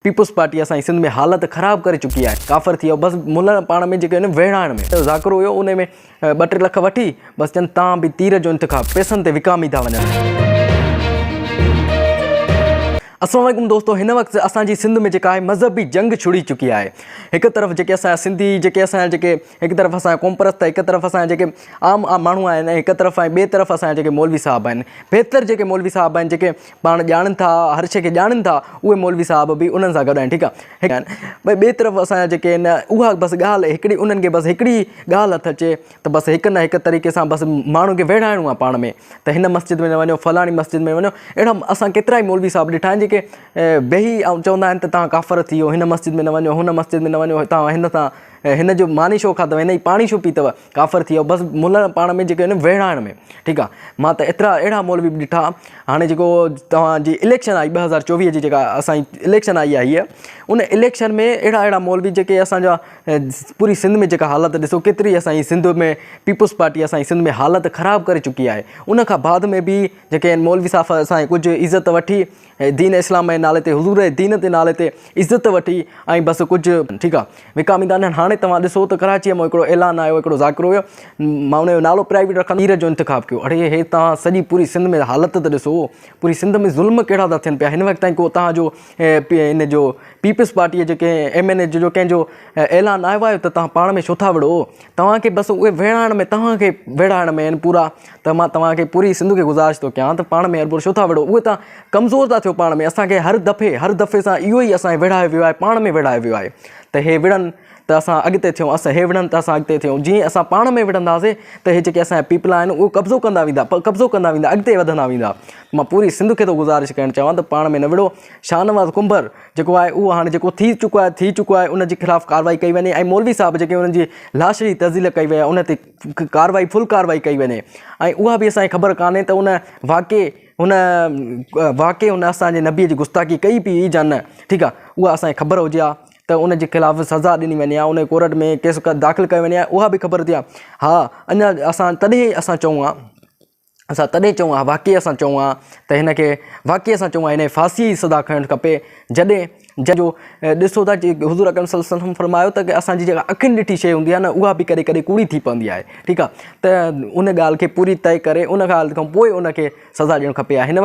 People's party असांजी सिंध में हालत ख़राब करे चुकी है। काफ़र थी बस मुल्ह पाण में जेके वेड़ाइण में ज़ाकिरो हुयो उन में 2-3 लख वठी बस चवनि तव्हां बि तीर जो इंतिखाब पैसनि ते विकामी था वञनि। अस्सलाम वालेकुम दोस्तों, हिन वक्त असांजी सिंध में जेका आहे मज़हबी जंग छुड़ी चुकी है। एक तरफ़ जेके असांजा सिंधी जेके असांजा जेके एक तरफ़ असांजा क़ौमपरस्त एक तरफ़ असांजा जेके आम माण्हू आहिनि, एक तरफ़ ऐं ॿिए तरफ़ असांजा जेके मौलवी साहब आहिनि, बहितर जेके मौलवी साहब आहिनि जेके पाण ॼाणनि था, हर शइ खे ॼाणनि था, उहे मौलवी साहब बि उन्हनि सां गॾु आहिनि। ठीकु आहे, भई ॿिए तरफ़ असांजा जेके आहिनि उहा बसि ॻाल्हि हिकिड़ी उन्हनि खे बसि हिकिड़ी ॻाल्हि हथु अचे त बसि हिक न हिक तरीक़े सां बसि माण्हू खे वेड़ाइणो आहे पाण में, त हिन मस्जिद में न वञो, फलाणी मस्जिद में वञो। अहिड़ा असां केतिरा ई मौलवी साहब ॾिठा आहिनि जेके वेही ऐं चवंदा आहिनि त तव्हां काफ़र थी वियो, हिन मस्जिद में न वञो, हुन मस्जिद में न वञो, तव्हां हिन सां हिन जो मानी छो खाधव, हिन जी पाणी छो पीतव, काफ़र थी वियो, बसि मुल्ह पाण में जेके आहिनि वेड़ाइण में। ठीकु आहे, मां त एतिरा अहिड़ा मौलवी बि ॾिठा। हाणे जेको तव्हांजी इलेक्शन आई 2024 जी जेका असांजी इलेक्शन आई आहे हीअ, उन इलेक्शन में अहिड़ा मौलवी जेके असांजा पूरी सिंध में जेका हालत ॾिसो केतिरी असांजी सिंध में पीपुल्स पार्टी असांजी सिंध में हालत ख़राब करे चुकी आहे। उन खां बाद में बि जेके आहिनि मौलवी साहब असांजे कुझु इज़त वठी दीन इस्लाम जे नाले ते, हुज़ूर जे दीन जे नाले ते इज़त वठी ऐं बसि कुझु ठीकु आहे विकामींदा आहिनि। हाणे तव्हां ॾिसो त कराचीअ में हिकिड़ो ऐलान आयो, हिकिड़ो ज़ाकिरो हुयो, मां हुनजो नालो प्राइवेट रखां, तीर जो इंतिखाब कयो। अड़े हे तव्हां सॼी पूरी सिंध में हालत त ॾिसो, पूरी सिंध में ज़ुल्म कहिड़ा था थियनि पिया। हिन वक़्तु ताईं को तव्हांजो हिन जो पीपुल्स पार्टीअ जेके MNA जो कंहिंजो ऐलान आयो आहे त तव्हां पाण में छो था विड़ो, तव्हांखे बसि उहे वेड़ाइण में, तव्हांखे वेड़ाइण में आहिनि पूरा। त मां तव्हांखे पूरी सिंध खे गुज़ारिश थो कयां त पाण में अरबुर छो था विड़ो, उहे तव्हां कमज़ोर था थियो पाण में। असांखे हर दफ़े सां इहो ई असांखे विड़ायो वियो आहे, पाण में विड़ायो वियो आहे त हे विड़नि त असां अॻिते थियूं, हे विड़नि त असां अॻिते थियूं। जीअं असां पाण में विड़ंदासीं त हे जेके असांजा पीपल आहिनि उहे कब्ज़ो कंदा वेंदा, अॻिते वधंदा वेंदा। मां पूरी सिंध खे थो गुज़ारिश करणु चाहियां त पाण में न विड़ो। शाहनवाज़ कुंबर जेको आहे उहो हाणे जेको थी चुको आहे उन जे ख़िलाफ़ु कार्रवाई कई वञे, ऐं मौलवी साहब जेके उन्हनि जी लाश जी तज़ील कई वई आहे उन ते फुल कार्रवाई कई वञे। ऐं उहा बि असांखे ख़बर कान्हे त उन वाक़े हुन असांजे नबीअ जी गुस्ताखी कई पई हुई या न। ठीकु आहे, उहा असांखे ख़बर हुजे हा त उन जे ख़िलाफ़ु सज़ा ॾिनी वञे हा, उन कोर्ट में केस दाख़िल कयो वञे हा, उहा बि ख़बर थी आहे। हा, अञा असां तॾहिं चऊं हा वाक़ई असां चऊं हा त हिन खे वाक़ई असां चऊं हा हिन फांसी जी सज़ा खणणु खपे। जंहिंजो ॾिसो था हुज़ूर अकरम सल्लल्लाहु अलैहि वसल्लम फरमायो त असांजी जेका अखियुनि ॾिठी शइ हूंदी आहे न उहा बि कॾहिं कॾहिं कूड़ी थी पवंदी आहे। ठीकु आहे, त उन ॻाल्हि खे पूरी तइ करे उन ॻाल्हि खां पोइ उनखे सज़ा ॾियणु खपे। हिन